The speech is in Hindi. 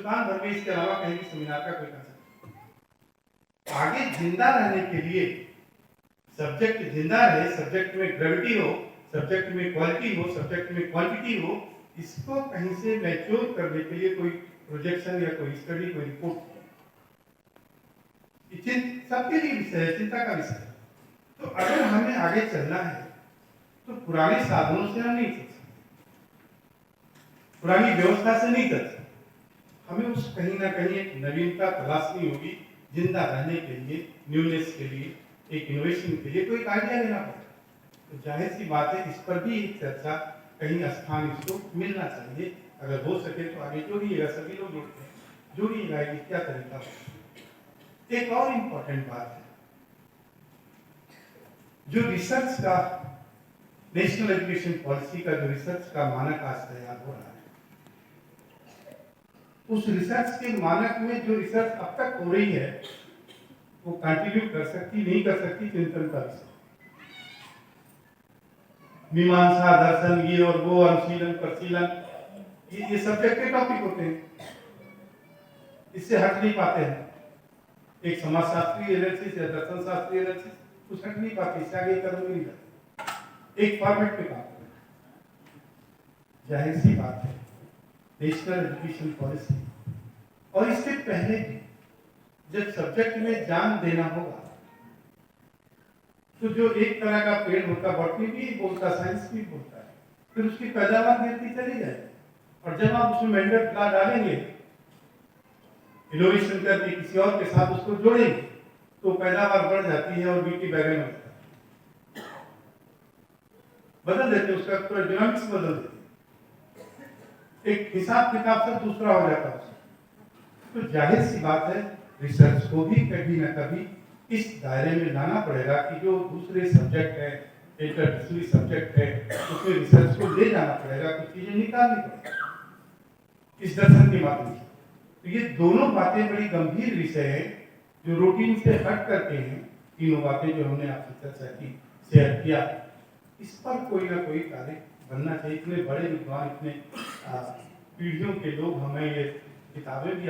हिंदुस्तान भर में इसके अलावा कहीं भी सेमिनार का कोई कंसेप्ट नहीं। आगे जिंदा रहने के लिए सब्जेक्ट जिंदा रहे, सब्जेक्ट में ग्रेविटी हो, सब्जेक्ट में क्वालिटी हो, सब्जेक्ट में क्वांटिटी हो, इसको कहीं से मैच्योर करने के लिए कोई प्रोजेक्शन या कोई स्टडी, कोई रिपोर्ट सबके लिए विषय है, चिंता का विषय है। तो अगर हमें आगे चलना है तो पुराने साधनों से हम नहीं चल सकते, पुरानी व्यवस्था से नहीं चल सकते। हमें उस कहीं ना कहीं एक नवीनता तलाशनी होगी, जिंदा रहने के लिए, न्यूनेस के लिए, एक इनोवेशन के लिए कोई आइडिया लेना पड़ेगा। तो जाहिर सी बात है, इस पर भी एक चर्चा कहीं स्थान इसको मिलना चाहिए। अगर हो सके तो आगे जोड़िएगा, सभी लोग जोड़ते हैं, जोड़िएगा कि क्या तरीका हो। एक और इम्पोर्टेंट बात है, जो रिसर्च का नेशनल एजुकेशन पॉलिसी का जो रिसर्च का मानक आज तैयार हो रहा है, उस रिसर्च के मानक में जो रिसर्च अब तक हो रही है वो कंटिन्यू कर सकती नहीं कर सकती, चिंतन का विषय। मीमांसा, दर्शन, ये और वो, अनुशीलन, परिशीलन, ये सब्जेक्ट के टॉपिक होते हैं, इससे हट नहीं पाते हैं। एक समाजशास्त्रीय एनालिसिस या दर्शन शास्त्रीय एनालिसिस कुछ हट नहीं पाते, इससे आगे कदम नहीं जाते, एक फॉर्मेट पे काम करते। जाहिर सी बात है, नेशनल एजुकेशन पॉलिसी और इससे पहले भी जब सब्जेक्ट में जान देना होगा तो जो एक तरह का पेड़ होता, बॉटनी भी बोलता, साइंस भी बोलता है, फिर उसकी पैदावार गिरती चली जाएगी। और जब आप उसमें मेंडर ला डालेंगे, इनोवेशन करके किसी और के साथ उसको जोड़ेंगे, तो पैदावार बढ़ जाती है और बीटी बैगन हो जाता है, बदल देते, उसका पूरा डिनामिक्स बदल देते, एक हिसाब किताब सब दूसरा हो जाता है। तो जाहिर सी बात है, रिसर्च को भी कभी ना कभी इस दायरे में लाना पड़ेगा कि जो दूसरे सब्जेक्ट है, इंटरडिसिप्लिनरी सब्जेक्ट है, उसमें रिसर्च को ले जाना पड़ेगा, कुछ चीजें निकालनी पड़ेगी इस दर्शन के माध्यम से। तो ये दोनों बातें बड़ी गंभीर विषय है जो रूटीन से हट करके हैं। तीनों बातें जो हमने आपसे चर्चा की, शेयर किया, इस पर कोई ना कोई कार्य बनना चाहिए। इतने बड़े विद्वान, इतने पीढ़ियों के लोग हमें ये किताबें भी